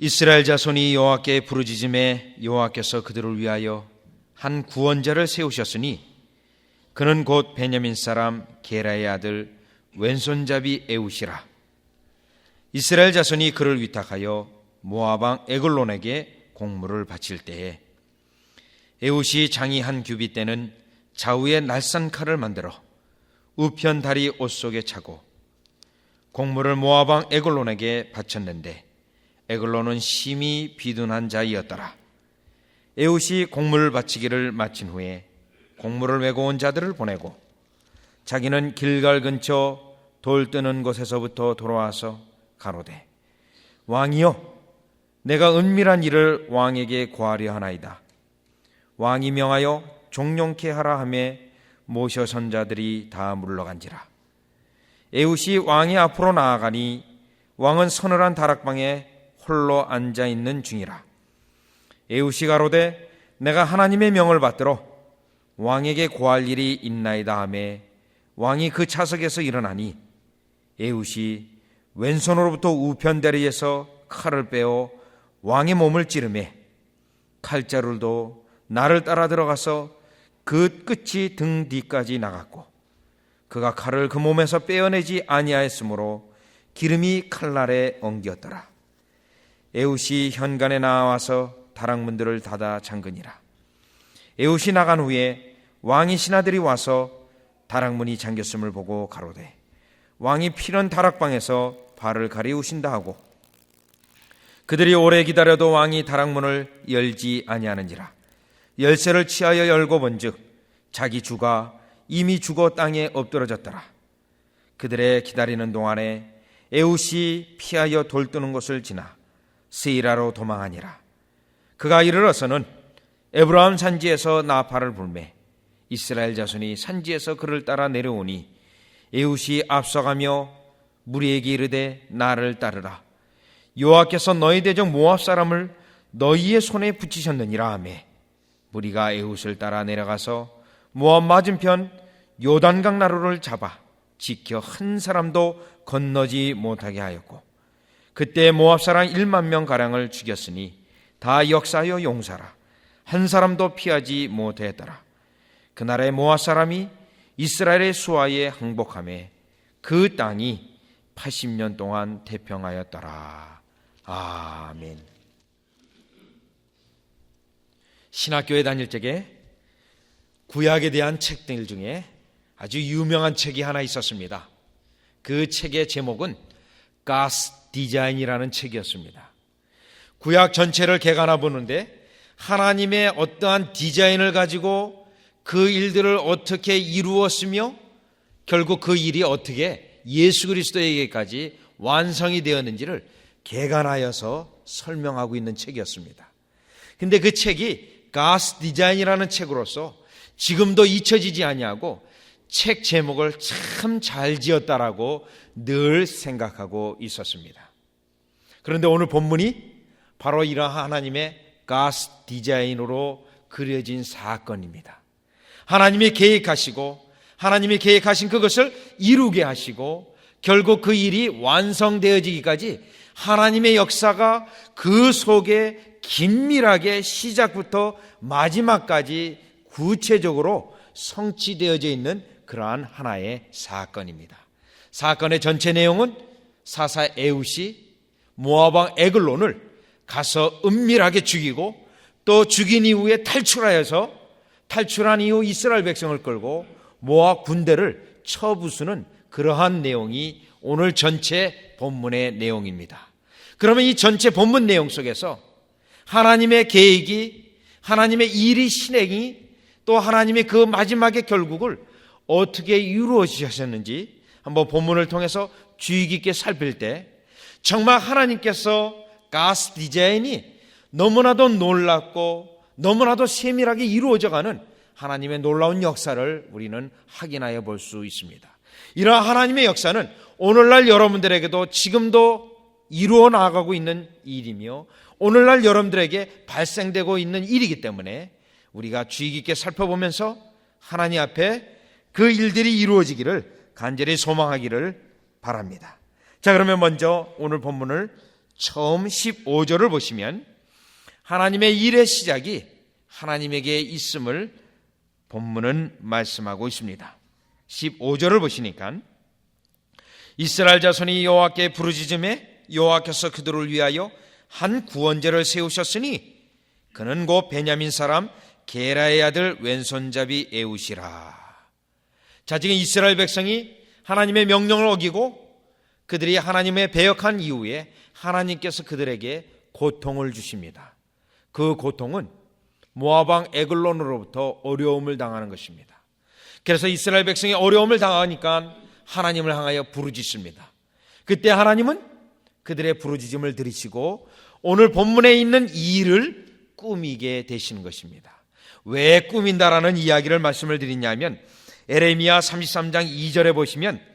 이스라엘 자손이 여호와께 부르짖음에 여호와께서 그들을 위하여 한 구원자를 세우셨으니 그는 곧 베냐민 사람 게라의 아들 왼손잡이 에웃이라. 이스라엘 자손이 그를 위탁하여 모압 왕 에글론에게 공물을 바칠 때에 에웃이 장이 한 규빗 되는 좌우에 날쌘 칼을 만들어 우편 다리 옷 속에 차고 공물을 모압 왕 에글론에게 바쳤는데 에글론은 심히 비둔한 자이었더라. 에웃이 공물을 바치기를 마친 후에 공물을 메고 온 자들을 보내고 자기는 길갈 근처 돌 뜨는 곳에서부터 돌아와서 가로되 왕이여, 내가 은밀한 일을 왕에게 고하려 하나이다. 왕이 명하여 종용케 하라 하며 모셔 선 자들이 다 물러간지라. 에웃이 왕의 앞으로 나아가니 왕은 서늘한 다락방에 홀로 앉아 있는 중이라. 에웃이 가로되 내가 하나님의 명을 받들어 왕에게 고할 일이 있나이다 하며 왕이 그 차석에서 일어나니 에웃이 왼손으로부터 우편다리에서 칼을 빼어 왕의 몸을 찌르매 칼자루도 나를 따라 들어가서 그 끝이 등 뒤까지 나갔고 그가 칼을 그 몸에서 빼어내지 아니하였으므로 기름이 칼날에 엉겼더라. 에웃이 현관에 나와서 다락문들을 닫아 잠그니라. 에웃이 나간 후에 왕의 신하들이 와서 다락문이 잠겼음을 보고 가로되 왕이 피는 다락방에서 발을 가리우신다 하고 그들이 오래 기다려도 왕이 다락문을 열지 아니하는지라. 열쇠를 취하여 열고 본즉 자기 주가 이미 죽어 땅에 엎드러졌더라. 그들의 기다리는 동안에 에웃이 피하여 돌 뜨는 곳을 지나 스이라로 도망하니라. 그가 이르러서는 에브라임 산지에서 나팔을 불매 이스라엘 자손이 산지에서 그를 따라 내려오니 에웃이 앞서가며 무리에게 이르되 나를 따르라. 여호와께서 너희 대적 모압 사람을 너희의 손에 붙이셨느니라 하며 무리가 에웃을 따라 내려가서 모압 맞은편 요단강 나루를 잡아 지켜 한 사람도 건너지 못하게 하였고 그때 모압 사람 1만 명 가량을 죽였으니 다 역사하여 용사라. 한 사람도 피하지 못했더라. 그날의 모압 사람이 이스라엘의 수하에 항복하며 그 땅이 80년 동안 태평하였더라. 아멘. 신학교에 다닐 적에 구약에 대한 책들 중에 아주 유명한 책이 하나 있었습니다. 그 책의 제목은 God's Design이라는 책이었습니다. 구약 전체를 개관해 보는데 하나님의 어떠한 디자인을 가지고 그 일들을 어떻게 이루었으며 결국 그 일이 어떻게 예수 그리스도에게까지 완성이 되었는지를 개관하여서 설명하고 있는 책이었습니다. 근데 그 책이 God's Design이라는 책으로서 지금도 잊혀지지 아니하고 책 제목을 참 잘 지었다라고 늘 생각하고 있었습니다. 그런데 오늘 본문이 바로 이러한 하나님의 God's Design으로 그려진 사건입니다. 하나님이 계획하시고 하나님이 계획하신 그것을 이루게 하시고 결국 그 일이 완성되어지기까지 하나님의 역사가 그 속에 긴밀하게 시작부터 마지막까지 구체적으로 성취되어져 있는 그러한 하나의 사건입니다. 사건의 전체 내용은 사사 에웃이 모압 왕 에글론을 가서 은밀하게 죽이고 또 죽인 이후에 탈출한 이후 이스라엘 백성을 끌고 모압 군대를 쳐부수는 그러한 내용이 오늘 전체 본문의 내용입니다. 그러면 이 전체 본문 내용 속에서 하나님의 계획이, 하나님의 일이 실행이 또 하나님의 그 마지막의 결국을 어떻게 이루어지셨는지 한번 본문을 통해서 주의 깊게 살필 때 정말 하나님께서 God's Design이 너무나도 놀랍고 너무나도 세밀하게 이루어져가는 하나님의 놀라운 역사를 우리는 확인하여 볼 수 있습니다. 이러한 하나님의 역사는 오늘날 여러분들에게도 지금도 이루어 나가고 있는 일이며 오늘날 여러분들에게 발생되고 있는 일이기 때문에 우리가 주의 깊게 살펴보면서 하나님 앞에 그 일들이 이루어지기를 간절히 소망하기를 바랍니다. 자, 그러면 먼저 오늘 본문을 처음 15절을 보시면 하나님의 일의 시작이 하나님에게 있음을 본문은 말씀하고 있습니다. 15절을 보시니까 이스라엘 자손이 여호와께 부르짖음에 여호와께서 그들을 위하여 한 구원자를 세우셨으니 그는 곧 베냐민 사람 게라의 아들 왼손잡이 에웃이라. 자, 지금 이스라엘 백성이 하나님의 명령을 어기고 그들이 하나님의 배역한 이후에 하나님께서 그들에게 고통을 주십니다. 그 고통은 모압 왕 에글론으로부터 어려움을 당하는 것입니다. 그래서 이스라엘 백성이 어려움을 당하니까 하나님을 향하여 부르짖습니다. 그때 하나님은 그들의 부르짖음을 들으시고 오늘 본문에 있는 이 일을 꾸미게 되시는 것입니다. 왜 꾸민다라는 이야기를 말씀을 드리냐면 에레미야 33장 2절에 보시면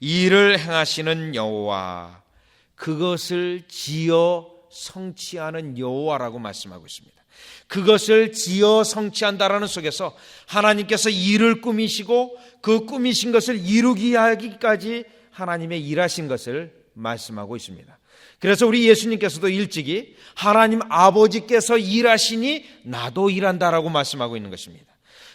이 일을 행하시는 여호와, 그것을 지어 성취하는 여호와라고 말씀하고 있습니다. 그것을 지어 성취한다라는 속에서 하나님께서 일을 꾸미시고 그 꾸미신 것을 이루기 하기까지 하나님의 일하신 것을 말씀하고 있습니다. 그래서 우리 예수님께서도 일찍이 하나님 아버지께서 일하시니 나도 일한다라고 말씀하고 있는 것입니다.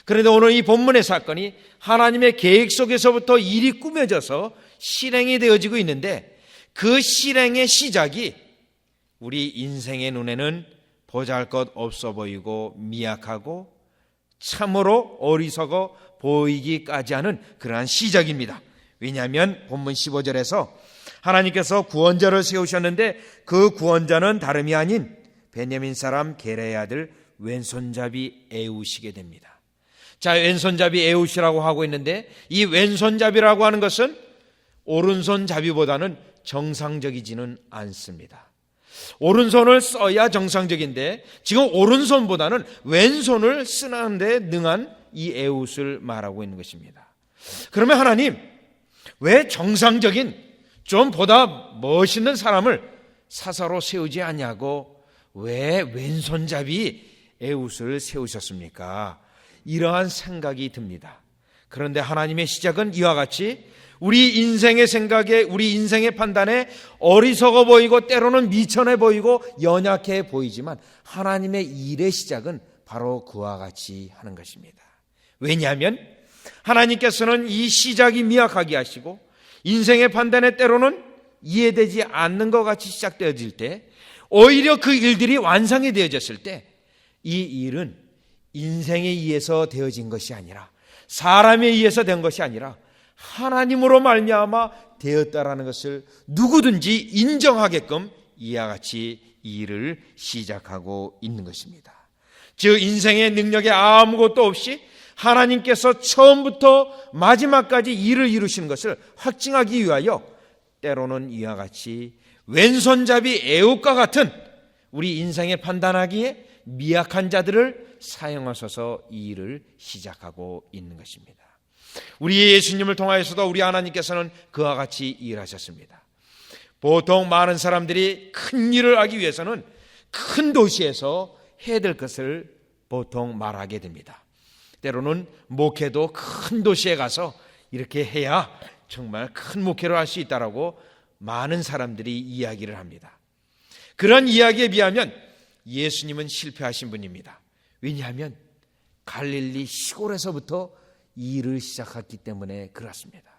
그런데 오늘 이 본문의 사건이 하나님의 계획 속에서부터 일이 꾸며져서 실행이 되어지고 있는데 그 실행의 시작이 우리 인생의 눈에는 보잘것없어 보이고 미약하고 참으로 어리석어 보이기까지 하는 그러한 시작입니다. 왜냐하면 본문 15절에서 하나님께서 구원자를 세우셨는데 그 구원자는 다름이 아닌 베냐민 사람 게라의 아들 왼손잡이 에웃이게 됩니다. 자, 왼손잡이 에웃이라고 하고 있는데 이 왼손잡이라고 하는 것은 오른손잡이보다는 정상적이지는 않습니다. 오른손을 써야 정상적인데 지금 오른손보다는 왼손을 쓰는 데 능한 이 에웃을 말하고 있는 것입니다. 그러면 하나님, 왜 정상적인 좀 보다 멋있는 사람을 사사로 세우지 않냐고 왜 왼손잡이 에웃을 세우셨습니까? 이러한 생각이 듭니다. 그런데 하나님의 시작은 이와 같이 우리 인생의 생각에, 우리 인생의 판단에 어리석어 보이고 때로는 미천해 보이고 연약해 보이지만 하나님의 일의 시작은 바로 그와 같이 하는 것입니다. 왜냐하면 하나님께서는 이 시작이 미약하게 하시고 인생의 판단에 때로는 이해되지 않는 것 같이 시작되어질 때 오히려 그 일들이 완성이 되어졌을 때 이 일은 인생에 의해서 되어진 것이 아니라 사람에 의해서 된 것이 아니라 하나님으로 말미암아 되었다라는 것을 누구든지 인정하게끔 이와 같이 일을 시작하고 있는 것입니다. 즉 인생의 능력에 아무것도 없이 하나님께서 처음부터 마지막까지 일을 이루시는 것을 확증하기 위하여 때로는 이와 같이 왼손잡이 에웃과 같은 우리 인생에 판단하기에 미약한 자들을 사용하셔서 이 일을 시작하고 있는 것입니다. 우리 예수님을 통하여서도 우리 하나님께서는 그와 같이 일하셨습니다. 보통 많은 사람들이 큰 일을 하기 위해서는 큰 도시에서 해야 될 것을 보통 말하게 됩니다. 때로는 목회도 큰 도시에 가서 이렇게 해야 정말 큰 목회를 할 수 있다라고 많은 사람들이 이야기를 합니다. 그런 이야기에 비하면 예수님은 실패하신 분입니다. 왜냐하면 갈릴리 시골에서부터 일을 시작했기 때문에 그렇습니다.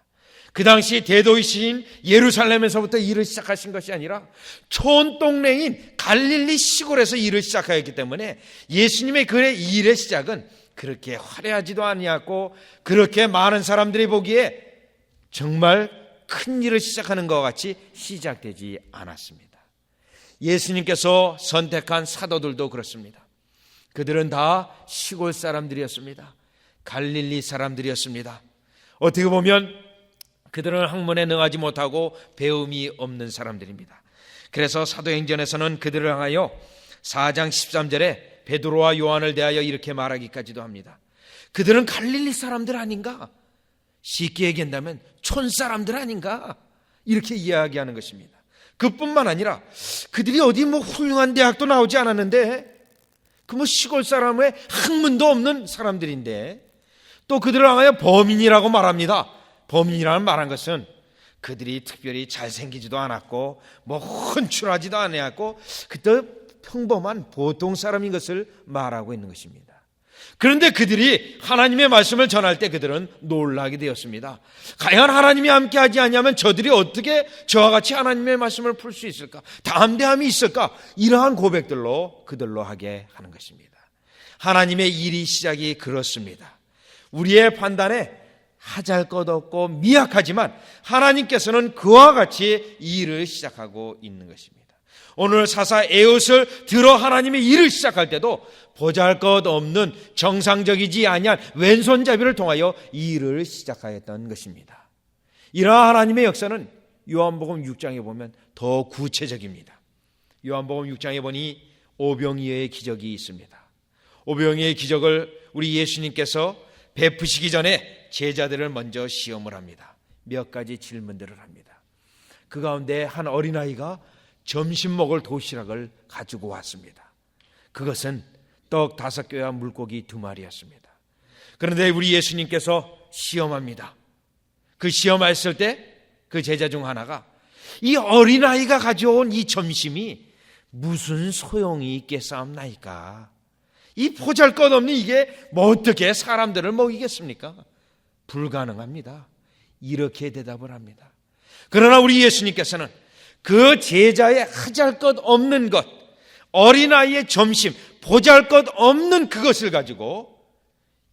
그 당시 대도시인 예루살렘에서부터 일을 시작하신 것이 아니라 촌동네인 갈릴리 시골에서 일을 시작하였기 때문에 예수님의 그 일의 시작은 그렇게 화려하지도 아니었고 그렇게 많은 사람들이 보기에 정말 큰 일을 시작하는 것 같이 시작되지 않았습니다. 예수님께서 선택한 사도들도 그렇습니다. 그들은 다 시골 사람들이었습니다. 갈릴리 사람들이었습니다. 어떻게 보면 그들은 학문에 능하지 못하고 배움이 없는 사람들입니다. 그래서 사도행전에서는 그들을 향하여 4장 13절에 베드로와 요한을 대하여 이렇게 말하기까지도 합니다. 그들은 갈릴리 사람들 아닌가? 쉽게 얘기한다면 촌 사람들 아닌가? 이렇게 이야기하는 것입니다. 그뿐만 아니라 그들이 어디 훌륭한 대학도 나오지 않았는데 그 시골 사람의 학문도 없는 사람들인데 또 그들을 향하여 범인이라고 말합니다. 범인이라는 말한 것은 그들이 특별히 잘생기지도 않았고 뭐 헌출하지도 않았고 그때 평범한 보통 사람인 것을 말하고 있는 것입니다. 그런데 그들이 하나님의 말씀을 전할 때 그들은 놀라게 되었습니다. 과연 하나님이 함께하지 않냐면 저들이 어떻게 저와 같이 하나님의 말씀을 풀 수 있을까? 담대함이 있을까? 이러한 고백들로 그들로 하게 하는 것입니다. 하나님의 일이 시작이 그렇습니다. 우리의 판단에 하잘 것 없고 미약하지만 하나님께서는 그와 같이 이 일을 시작하고 있는 것입니다. 오늘 사사 에웃을 들어 하나님의 일을 시작할 때도 보잘것없는 정상적이지 아니한 왼손잡이를 통하여 이 일을 시작하였던 것입니다. 이러한 하나님의 역사는 요한복음 6장에 보면 더 구체적입니다. 요한복음 6장에 보니 오병이어의 기적이 있습니다. 오병이어의 기적을 우리 예수님께서 베푸시기 전에 제자들을 먼저 시험을 합니다. 몇 가지 질문들을 합니다. 그 가운데 한 어린아이가 점심 먹을 도시락을 가지고 왔습니다. 그것은 떡 5개와 물고기 2마리였습니다. 그런데 우리 예수님께서 시험합니다. 그 시험했을 때 그 제자 중 하나가 이 어린아이가 가져온 이 점심이 무슨 소용이 있겠사옵나이까? 이 보잘것없는 이게 뭐 어떻게 사람들을 먹이겠습니까? 불가능합니다. 이렇게 대답을 합니다. 그러나 우리 예수님께서는 그 제자의 하잘것없는 것, 어린아이의 점심, 보잘것없는 그것을 가지고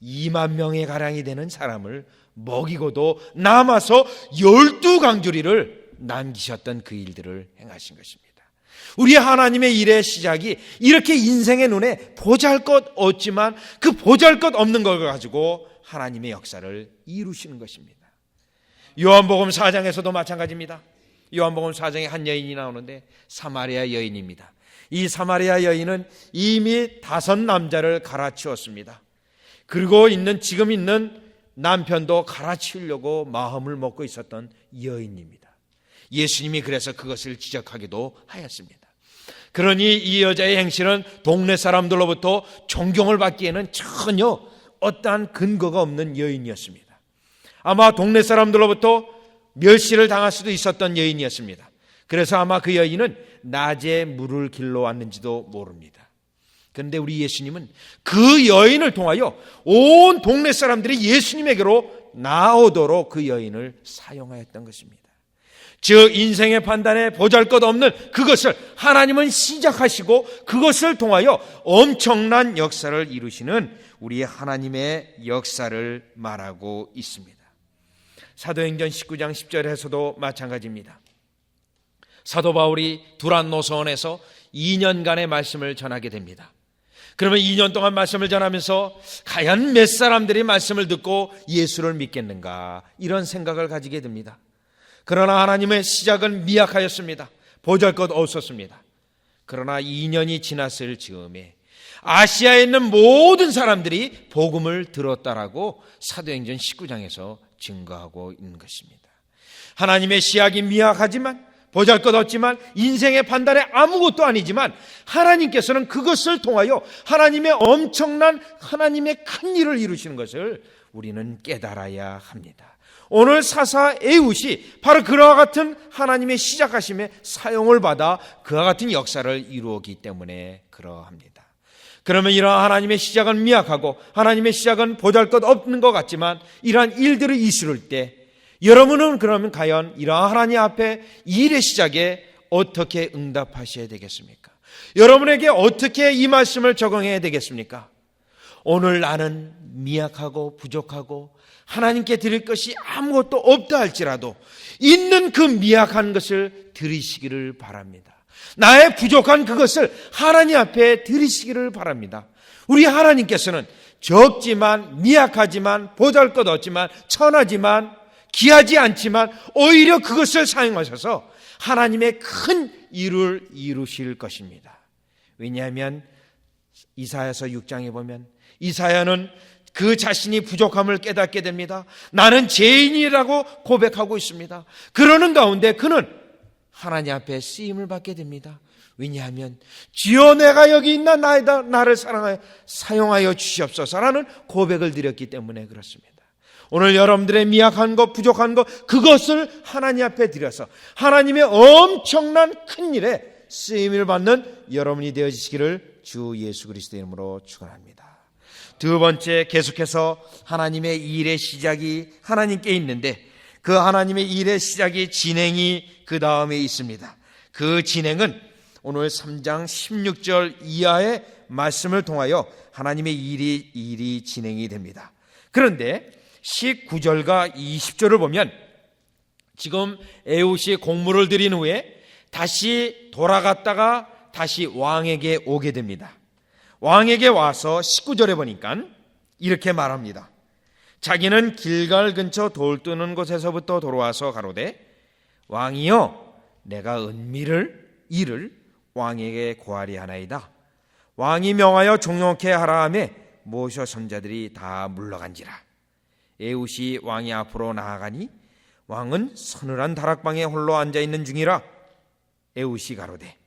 2만 명에 가량이 되는 사람을 먹이고도 남아서 12강조리를 남기셨던 그 일들을 행하신 것입니다. 우리 하나님의 일의 시작이 이렇게 인생의 눈에 보잘것없지만 그 보잘것없는 걸 가지고 하나님의 역사를 이루시는 것입니다. 요한복음 4장에서도 마찬가지입니다. 요한복음 4장에 한 여인이 나오는데 사마리아 여인입니다. 이 사마리아 여인은 이미 5 남자를 갈아치웠습니다. 그리고 지금 있는 남편도 갈아치우려고 마음을 먹고 있었던 여인입니다. 예수님이 그래서 그것을 지적하기도 하였습니다. 그러니 이 여자의 행실은 동네 사람들로부터 존경을 받기에는 전혀 어떠한 근거가 없는 여인이었습니다. 아마 동네 사람들로부터 멸시를 당할 수도 있었던 여인이었습니다. 그래서 아마 그 여인은 낮에 물을 길러 왔는지도 모릅니다. 그런데 우리 예수님은 그 여인을 통하여 온 동네 사람들이 예수님에게로 나오도록 그 여인을 사용하였던 것입니다. 즉 인생의 판단에 보잘것없는 그것을 하나님은 시작하시고 그것을 통하여 엄청난 역사를 이루시는 우리 하나님의 역사를 말하고 있습니다. 사도행전 19장 10절에서도 마찬가지입니다. 사도 바울이 두란노서원에서 2년간의 말씀을 전하게 됩니다. 그러면 2년 동안 말씀을 전하면서 과연 몇 사람들이 말씀을 듣고 예수를 믿겠는가 이런 생각을 가지게 됩니다. 그러나 하나님의 시작은 미약하였습니다. 보잘것 없었습니다. 그러나 2년이 지났을 즈음에 아시아에 있는 모든 사람들이 복음을 들었다라고 사도행전 19장에서 증거하고 있는 것입니다. 하나님의 시작이 미약하지만 보잘것없지만 인생의 판단에 아무것도 아니지만 하나님께서는 그것을 통하여 하나님의 엄청난 하나님의 큰 일을 이루시는 것을 우리는 깨달아야 합니다. 오늘 사사 에웃이 바로 그와 같은 하나님의 시작하심에 사용을 받아 그와 같은 역사를 이루었기 때문에 그러합니다. 그러면 이러한 하나님의 시작은 미약하고 하나님의 시작은 보잘것없는 것 같지만 이러한 일들을 이루실 때 여러분은 그러면 과연 이러한 하나님 앞에 이 일의 시작에 어떻게 응답하셔야 되겠습니까? 여러분에게 어떻게 이 말씀을 적용해야 되겠습니까? 오늘 나는 미약하고 부족하고 하나님께 드릴 것이 아무것도 없다 할지라도 있는 그 미약한 것을 드리시기를 바랍니다. 나의 부족한 그것을 하나님 앞에 드리시기를 바랍니다. 우리 하나님께서는 적지만 미약하지만 보잘것없지만 천하지만 귀하지 않지만 오히려 그것을 사용하셔서 하나님의 큰 일을 이루실 것입니다. 왜냐하면 이사야서 6장에 보면 이사야는 그 자신이 부족함을 깨닫게 됩니다. 나는 죄인이라고 고백하고 있습니다. 그러는 가운데 그는 하나님 앞에 쓰임을 받게 됩니다. 왜냐하면 주여 내가 여기 있나 나를 사용하여 주시옵소서라는 고백을 드렸기 때문에 그렇습니다. 오늘 여러분들의 미약한 것, 부족한 것, 그것을 하나님 앞에 드려서 하나님의 엄청난 큰 일에 쓰임을 받는 여러분이 되어지시기를 주 예수 그리스도의 이름으로 축원합니다. 두 번째, 계속해서 하나님의 일의 시작이 하나님께 있는데 그 하나님의 일의 시작이 진행이 그 다음에 있습니다. 그 진행은 오늘 3장 16절 이하의 말씀을 통하여 하나님의 일이 진행이 됩니다. 그런데 19절과 20절을 보면 지금 에훗이 공물을 드린 후에 다시 돌아갔다가 다시 왕에게 오게 됩니다. 왕에게 와서 19절에 보니까 이렇게 말합니다. 자기는 길갈 근처 돌 뜨는 곳에서부터 돌아와서 가로되 왕이여 내가 은밀을 일을 왕에게 고하리 하나이다. 왕이 명하여 종용케 하라 하매 모셔 손자들이 다 물러간지라. 에훗이 왕이 앞으로 나아가니 왕은 서늘한 다락방에 홀로 앉아있는 중이라. 에훗이 가로되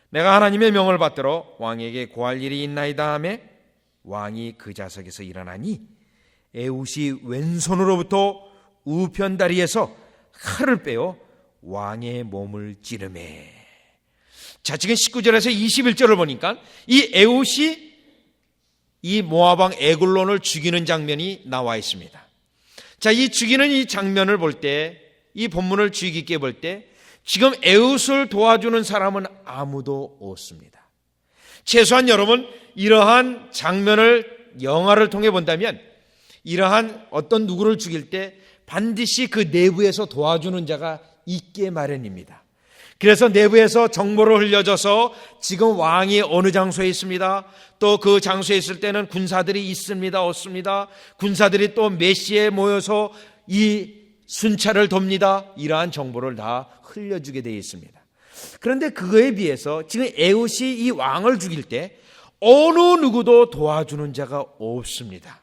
내가 하나님의 명을 받들어 왕에게 고할 일이 있나이다 하매 왕이 그 좌석에서 일어나니 에훗이 왼손으로부터 우편 다리에서 칼을 빼어 왕의 몸을 찌르매. 자, 지금 19절에서 21절을 보니까 이 에훗이 이 모압왕 에글론을 죽이는 장면이 나와 있습니다. 자, 이 죽이는 이 장면을 볼 때, 이 본문을 주의 깊게 볼 때 지금 에훗을 도와주는 사람은 아무도 없습니다. 최소한 여러분 이러한 장면을 영화를 통해 본다면 이러한 어떤 누구를 죽일 때 반드시 그 내부에서 도와주는 자가 있게 마련입니다. 그래서 내부에서 정보를 흘려줘서 지금 왕이 어느 장소에 있습니다. 또 그 장소에 있을 때는 군사들이 있습니다, 없습니다. 군사들이 또 몇 시에 모여서 이 순찰을 돕니다. 이러한 정보를 다 흘려주게 되어 있습니다. 그런데 그거에 비해서 지금 에훗이 이 왕을 죽일 때 어느 누구도 도와주는 자가 없습니다.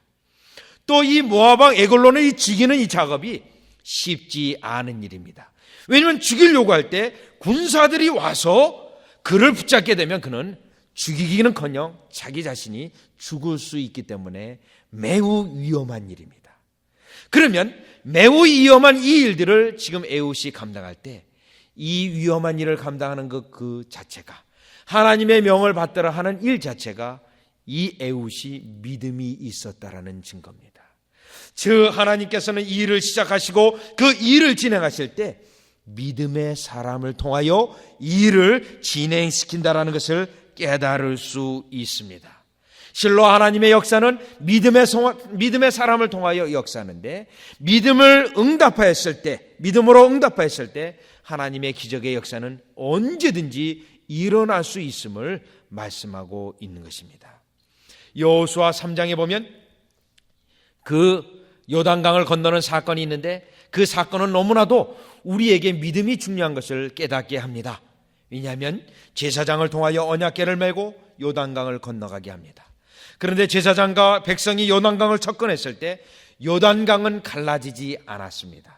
또 이 모압왕 에글론을 이 죽이는 이 작업이 쉽지 않은 일입니다. 왜냐하면 죽이려고 할 때 군사들이 와서 그를 붙잡게 되면 그는 죽이기는커녕 자기 자신이 죽을 수 있기 때문에 매우 위험한 일입니다. 그러면 매우 위험한 이 일들을 지금 에훗이 감당할 때 이 위험한 일을 감당하는 그 자체가 하나님의 명을 받들어 하는 일 자체가 이 에훗이 믿음이 있었다라는 증거입니다. 즉 하나님께서는 이 일을 시작하시고 그 일을 진행하실 때 믿음의 사람을 통하여 이 일을 진행시킨다라는 것을 깨달을 수 있습니다. 실로 하나님의 역사는 믿음의 사람을 통하여 역사하는데 믿음으로 응답하였을 때 하나님의 기적의 역사는 언제든지 일어날 수 있음을 말씀하고 있는 것입니다. 여호수아 3장에 보면 그 요단강을 건너는 사건이 있는데 그 사건은 너무나도 우리에게 믿음이 중요한 것을 깨닫게 합니다. 왜냐하면 제사장을 통하여 언약궤를 메고 요단강을 건너가게 합니다. 그런데 제사장과 백성이 요단강을 접근했을 때 요단강은 갈라지지 않았습니다.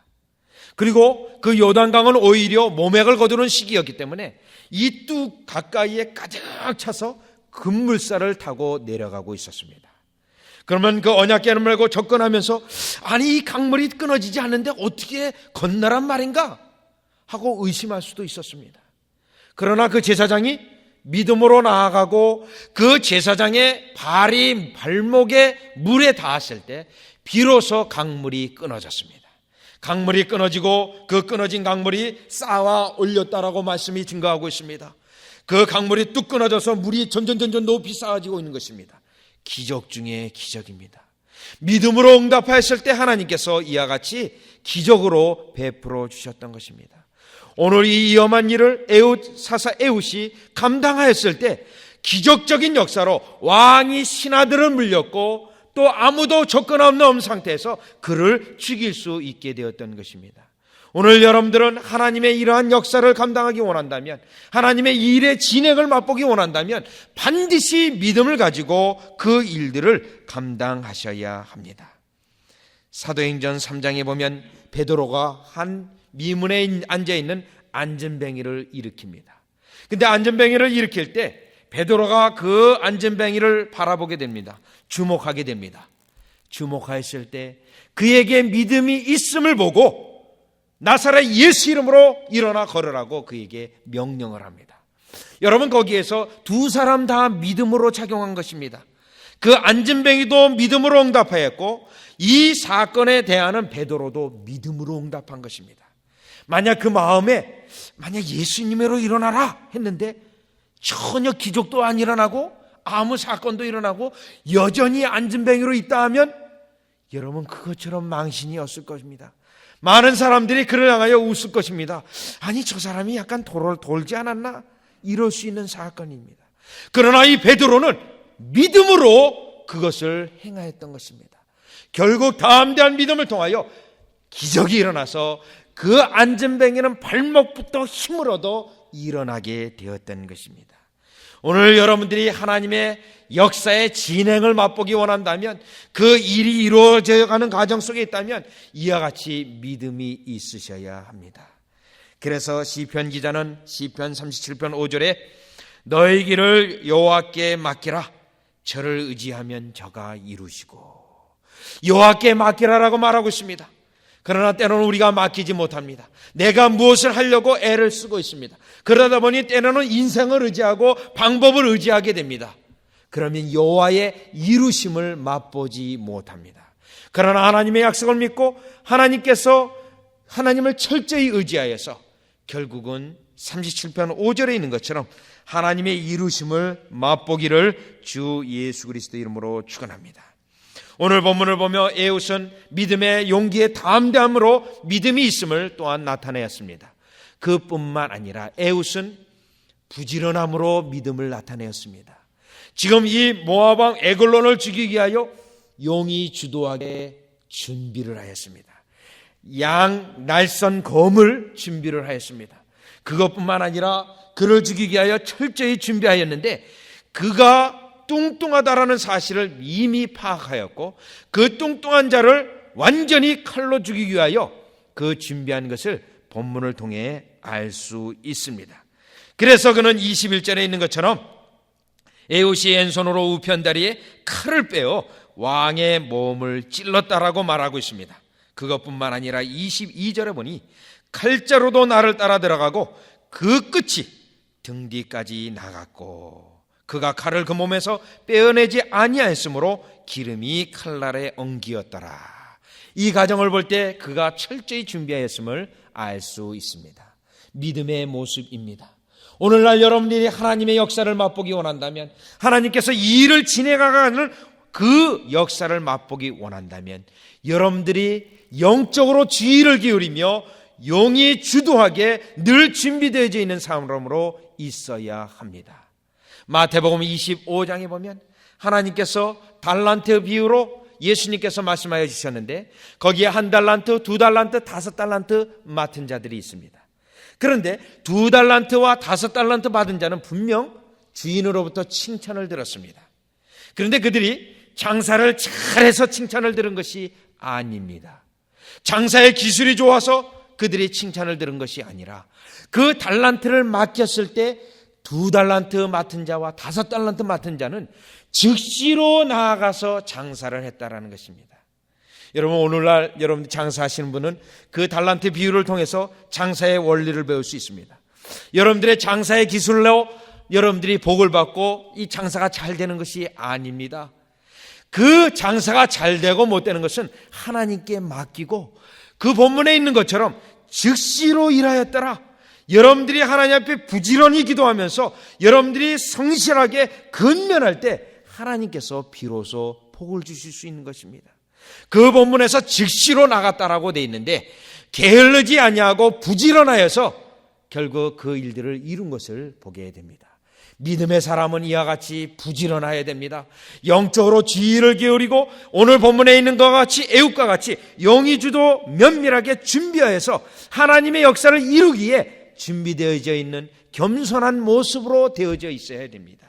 그리고 그 요단강은 오히려 모맥을 거두는 시기였기 때문에 이 뚝 가까이에 가득 차서 급물살을 타고 내려가고 있었습니다. 그러면 그 언약궤를 메고 접근하면서 아니 이 강물이 끊어지지 않는데 어떻게 건너란 말인가 하고 의심할 수도 있었습니다. 그러나 그 제사장이 믿음으로 나아가고 그 제사장의 발목에 물에 닿았을 때 비로소 강물이 끊어졌습니다. 강물이 끊어지고 그 끊어진 강물이 쌓아 올렸다라고 말씀이 증거하고 있습니다. 그 강물이 뚝 끊어져서 물이 점점 높이 쌓아지고 있는 것입니다. 기적 중에 기적입니다. 믿음으로 응답하였을 때 하나님께서 이와 같이 기적으로 베풀어 주셨던 것입니다. 오늘 이 위험한 일을 사사 에훗이 감당하였을 때 기적적인 역사로 왕이 신하들을 물렸고 또 아무도 접근 없는 상태에서 그를 죽일 수 있게 되었던 것입니다. 오늘 여러분들은 하나님의 이러한 역사를 감당하기 원한다면, 하나님의 일의 진행을 맛보기 원한다면 반드시 믿음을 가지고 그 일들을 감당하셔야 합니다. 사도행전 3장에 보면 베드로가 한 미문에 앉아있는 안전뱅이를 일으킵니다. 근데 안전뱅이를 일으킬 때 베드로가 그 안전뱅이를 바라보게 됩니다. 주목하게 됩니다. 주목하였을 때 그에게 믿음이 있음을 보고 나사렛 예수 이름으로 일어나 걸으라고 그에게 명령을 합니다. 여러분, 거기에서 두 사람 다 믿음으로 작용한 것입니다. 그 안진뱅이도 믿음으로 응답하였고 이 사건에 대하는 베드로도 믿음으로 응답한 것입니다. 만약 그 마음에 예수님으로 일어나라 했는데 전혀 기적도 안 일어나고 아무 사건도 일어나고 여전히 안진뱅이로 있다 하면 여러분, 그것처럼 망신이었을 것입니다. 많은 사람들이 그를 향하여 웃을 것입니다. 아니, 저 사람이 약간 돌지 않았나? 이럴 수 있는 사건입니다. 그러나 이 베드로는 믿음으로 그것을 행하였던 것입니다. 결국 담대한 믿음을 통하여 기적이 일어나서 그 안진뱅이는 발목부터 힘을 얻어 일어나게 되었던 것입니다. 오늘 여러분들이 하나님의 역사의 진행을 맛보기 원한다면, 그 일이 이루어져가는 과정 속에 있다면 이와 같이 믿음이 있으셔야 합니다. 그래서 시편 기자는 시편 37편 5절에 너희 길을 여호와께 맡기라, 저를 의지하면 저가 이루시고, 여호와께 맡기라라고 말하고 있습니다. 그러나 때로는 우리가 맡기지 못합니다. 내가 무엇을 하려고 애를 쓰고 있습니다. 그러다 보니 때로는 인생을 의지하고 방법을 의지하게 됩니다. 그러면 여호와의 이루심을 맛보지 못합니다. 그러나 하나님의 약속을 믿고 하나님께서 하나님을 철저히 의지하여서 결국은 37편 5절에 있는 것처럼 하나님의 이루심을 맛보기를 주 예수 그리스도 이름으로 축원합니다. 오늘 본문을 보며 에웃은 믿음의 용기의 담대함으로 믿음이 있음을 또한 나타내었습니다. 그뿐만 아니라 에웃은 부지런함으로 믿음을 나타내었습니다. 지금 이 모압 왕 에글론을 죽이기 위하여 용이 주도하게 준비를 하였습니다. 양 날선 검을 준비를 하였습니다. 그것뿐만 아니라 그를 죽이기 위하여 철저히 준비하였는데, 그가 뚱뚱하다라는 사실을 이미 파악하였고 그 뚱뚱한 자를 완전히 칼로 죽이기 위하여 그 준비한 것을 본문을 통해 알 수 있습니다. 그래서 그는 21절에 있는 것처럼 에웃이 왼손으로 우편다리에 칼을 빼어 왕의 몸을 찔렀다라고 말하고 있습니다. 그것뿐만 아니라 22절에 보니 칼자루도 나를 따라 들어가고 그 끝이 등 뒤까지 나갔고 그가 칼을 그 몸에서 빼어내지 아니하였으므로 기름이 칼날에 엉기었더라. 이 가정을 볼 때 그가 철저히 준비하였음을 알 수 있습니다. 믿음의 모습입니다. 오늘날 여러분들이 하나님의 역사를 맛보기 원한다면, 하나님께서 이 일을 진행하는 그 역사를 맛보기 원한다면 여러분들이 영적으로 주의를 기울이며 용이 주도하게 늘 준비되어져 있는 사람으로 있어야 합니다. 마태복음 25장에 보면 하나님께서 달란트 비유로 예수님께서 말씀하여 주셨는데, 거기에 1달란트, 2달란트, 5달란트 맡은 자들이 있습니다. 그런데 2달란트와 5달란트 받은 자는 분명 주인으로부터 칭찬을 들었습니다. 그런데 그들이 장사를 잘해서 칭찬을 들은 것이 아닙니다. 장사의 기술이 좋아서 그들이 칭찬을 들은 것이 아니라 그 달란트를 맡겼을 때 2달란트 맡은 자와 5달란트 맡은 자는 즉시로 나아가서 장사를 했다라는 것입니다. 여러분, 오늘날 여러분 장사하시는 분은 그 달란트 비유를 통해서 장사의 원리를 배울 수 있습니다. 여러분들의 장사의 기술로 여러분들이 복을 받고 이 장사가 잘 되는 것이 아닙니다. 그 장사가 잘 되고 못 되는 것은 하나님께 맡기고 그 본문에 있는 것처럼 즉시로 일하였더라. 여러분들이 하나님 앞에 부지런히 기도하면서 여러분들이 성실하게 근면할 때 하나님께서 비로소 복을 주실 수 있는 것입니다. 그 본문에서 즉시로 나갔다라고 되어 있는데 게을르지 아니하고 부지런하여서 결국 그 일들을 이룬 것을 보게 됩니다. 믿음의 사람은 이와 같이 부지런해야 됩니다. 영적으로 주의를 기울이고 오늘 본문에 있는 것과 같이 에웃과 같이 용이 주도 면밀하게 준비하여서 하나님의 역사를 이루기에 준비되어져 있는 겸손한 모습으로 되어져 있어야 됩니다.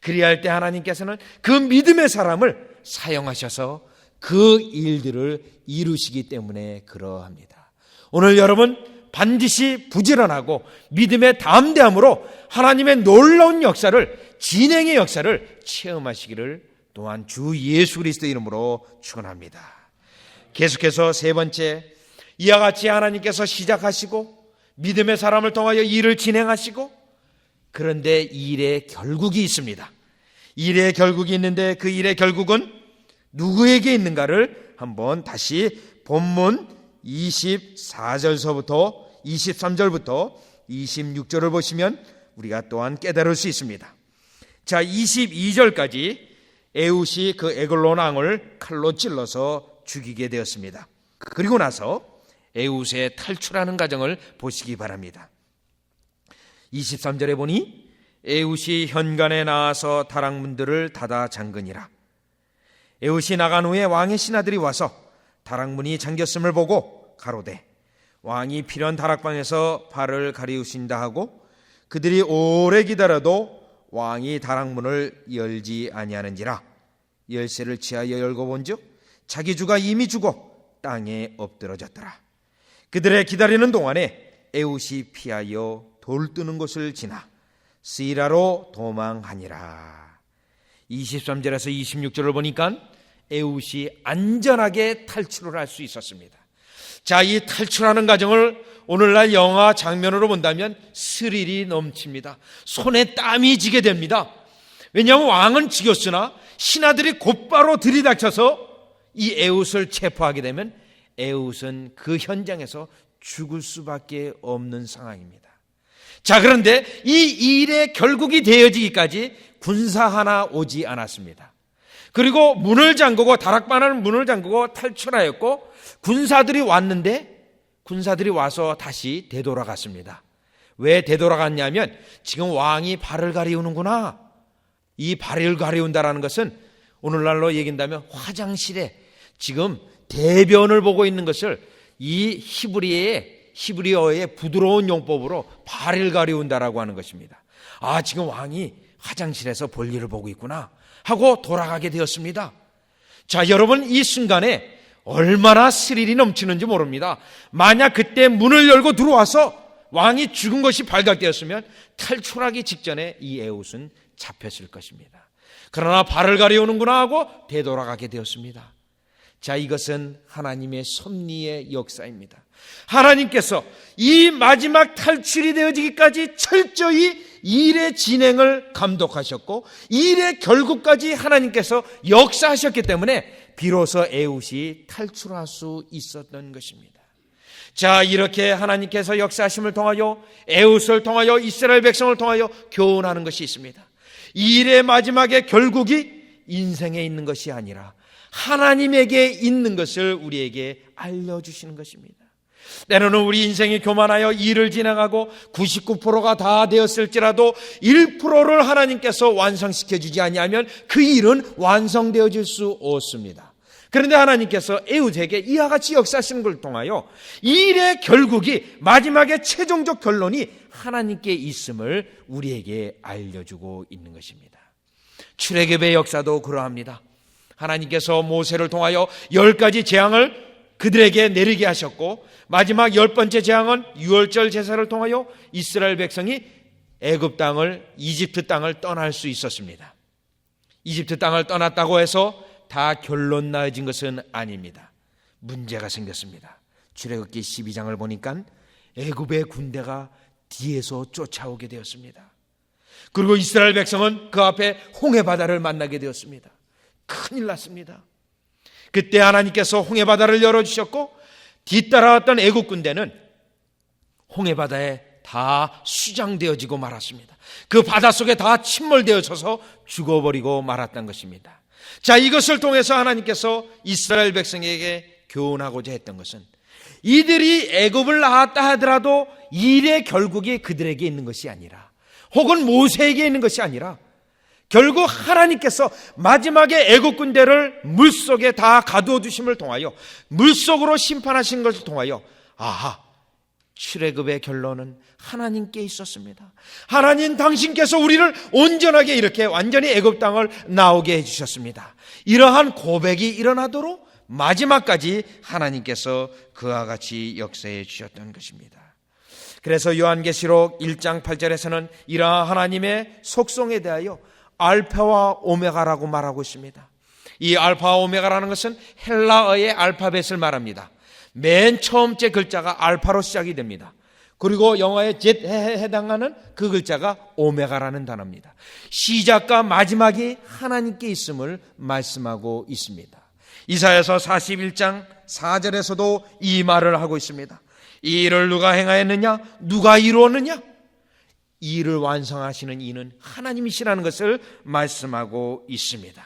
그리할 때 하나님께서는 그 믿음의 사람을 사용하셔서 그 일들을 이루시기 때문에 그러합니다. 오늘 여러분 반드시 부지런하고 믿음의 담대함으로 하나님의 놀라운 역사를, 진행의 역사를 체험하시기를 또한 주 예수 그리스도의 이름으로 축원합니다. 계속해서 세 번째, 이와 같이 하나님께서 시작하시고 믿음의 사람을 통하여 일을 진행하시고, 그런데 일의 결국이 있습니다. 일의 결국이 있는데 그 일의 결국은 누구에게 있는가를 한번 다시 본문 24절서부터 23절부터 26절을 보시면 우리가 또한 깨달을 수 있습니다. 자, 22절까지 에훗이 그 에글론 왕을 칼로 찔러서 죽이게 되었습니다. 그리고 나서 에훗의 탈출하는 과정을 보시기 바랍니다. 23절에 보니 에훗이 현관에 나와서 다락문들을 닫아 잠그니라. 에훗이 나간 후에 왕의 신하들이 와서 다락문이 잠겼음을 보고 가로되 왕이 필연 다락방에서 발을 가리우신다 하고, 그들이 오래 기다려도 왕이 다락문을 열지 아니하는지라. 열쇠를 취하여 열고 본즉 자기 주가 이미 죽어 땅에 엎드러졌더라. 그들의 기다리는 동안에 에훗이 피하여 돌 뜨는 곳을 지나 스이라로 도망하니라. 23절에서 26절을 보니까 에훗이 안전하게 탈출을 할 수 있었습니다. 자, 이 탈출하는 과정을 오늘날 영화 장면으로 본다면 스릴이 넘칩니다. 손에 땀이 지게 됩니다. 왜냐하면 왕은 죽였으나 신하들이 곧바로 들이닥쳐서 이 에훗을 체포하게 되면 에훗은 그 현장에서 죽을 수밖에 없는 상황입니다. 자, 그런데 이 일의 결국이 되어지기까지 군사 하나 오지 않았습니다. 그리고 문을 잠그고 다락방을 문을 잠그고 탈출하였고, 군사들이 왔는데 군사들이 와서 다시 되돌아갔습니다. 왜 되돌아갔냐면 지금 왕이 발을 가리우는구나. 이 발을 가리운다라는 것은 오늘날로 얘기한다면 화장실에 지금 대변을 보고 있는 것을 이 히브리어의 부드러운 용법으로 발을 가리운다라고 하는 것입니다. 아, 지금 왕이 화장실에서 볼일을 보고 있구나 하고 돌아가게 되었습니다. 자, 여러분, 이 순간에 얼마나 스릴이 넘치는지 모릅니다. 만약 그때 문을 열고 들어와서 왕이 죽은 것이 발각되었으면 탈출하기 직전에 이 에훗은 잡혔을 것입니다. 그러나 발을 가리우는구나 하고 되돌아가게 되었습니다. 자, 이것은 하나님의 섭리의 역사입니다. 하나님께서 이 마지막 탈출이 되어지기까지 철저히 일의 진행을 감독하셨고 일의 결국까지 하나님께서 역사하셨기 때문에 비로소 에훗이 탈출할 수 있었던 것입니다. 자, 이렇게 하나님께서 역사하심을 통하여 에훗을 통하여 이스라엘 백성을 통하여 교훈하는 것이 있습니다. 이 일의 마지막의 결국이 인생에 있는 것이 아니라 하나님에게 있는 것을 우리에게 알려주시는 것입니다. 때로는 우리 인생이 교만하여 일을 진행하고 99%가 다 되었을지라도 1%를 하나님께서 완성시켜 주지 아니하면 그 일은 완성되어질 수 없습니다. 그런데 하나님께서 에훗에게 이와 같이 역사하시는 걸 통하여 이 일의 결국이 마지막에 최종적 결론이 하나님께 있음을 우리에게 알려주고 있는 것입니다. 출애굽의 역사도 그러합니다. 하나님께서 모세를 통하여 10가지 재앙을 그들에게 내리게 하셨고 마지막 10번째 재앙은 유월절 제사를 통하여 이스라엘 백성이 애굽 땅을 이집트 땅을 떠날 수 있었습니다. 이집트 땅을 떠났다고 해서 다 결론 나아진 것은 아닙니다. 문제가 생겼습니다. 출애굽기 12장을 보니까 애굽의 군대가 뒤에서 쫓아오게 되었습니다. 그리고 이스라엘 백성은 그 앞에 홍해바다를 만나게 되었습니다. 큰일 났습니다. 그때 하나님께서 홍해바다를 열어주셨고 뒤따라왔던 애국 군대는 홍해바다에 다 수장되어지고 말았습니다. 그 바닷속에 다 침몰되어져서 죽어버리고 말았던 것입니다. 자, 이것을 통해서 하나님께서 이스라엘 백성에게 교훈하고자 했던 것은 이들이 애굽을 나왔다 하더라도 일의 결국이 그들에게 있는 것이 아니라 혹은 모세에게 있는 것이 아니라 결국 하나님께서 마지막에 애국 군대를 물속에 다 가두어 두심을 통하여 물속으로 심판하신 것을 통하여 아하, 출애굽의 결론은 하나님께 있었습니다. 하나님 당신께서 우리를 온전하게 이렇게 완전히 애굽 땅을 나오게 해주셨습니다. 이러한 고백이 일어나도록 마지막까지 하나님께서 그와 같이 역사해 주셨던 것입니다. 그래서 요한계시록 1장 8절에서는 이러한 하나님의 속성에 대하여 알파와 오메가라고 말하고 있습니다. 이 알파와 오메가라는 것은 헬라어의 알파벳을 말합니다. 맨 처음째 글자가 알파로 시작이 됩니다. 그리고 영어의 Z에 해당하는 그 글자가 오메가라는 단어입니다. 시작과 마지막이 하나님께 있음을 말씀하고 있습니다. 이사야서 41장 4절에서도 이 말을 하고 있습니다. 이 일을 누가 행하였느냐? 누가 이루었느냐? 이 일을 완성하시는 이는 하나님이시라는 것을 말씀하고 있습니다.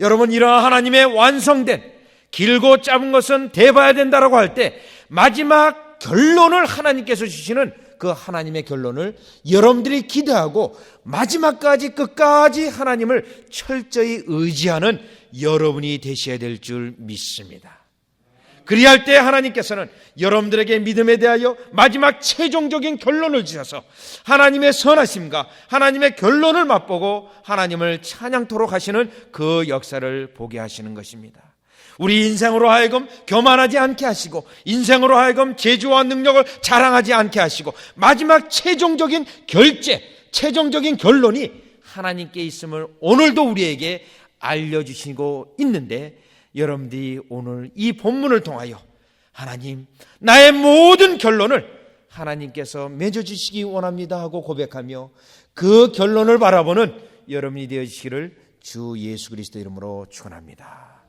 여러분, 이러한 하나님의 완성된 길고 짧은 것은 대봐야 된다라고 할 때 마지막 결론을 하나님께서 주시는 그 하나님의 결론을 여러분들이 기대하고 마지막까지 끝까지 하나님을 철저히 의지하는 여러분이 되셔야 될 줄 믿습니다. 그리할 때 하나님께서는 여러분들에게 믿음에 대하여 마지막 최종적인 결론을 주셔서 하나님의 선하심과 하나님의 결론을 맛보고 하나님을 찬양토록 하시는 그 역사를 보게 하시는 것입니다. 우리 인생으로 하여금 교만하지 않게 하시고 인생으로 하여금 재주와 능력을 자랑하지 않게 하시고 마지막 최종적인 결제, 최종적인 결론이 하나님께 있음을 오늘도 우리에게 알려주시고 있는데, 여러분들이 오늘 이 본문을 통하여 하나님, 나의 모든 결론을 하나님께서 맺어주시기 원합니다 하고 고백하며 그 결론을 바라보는 여러분이 되어주시기를 주 예수 그리스도 이름으로 축원합니다.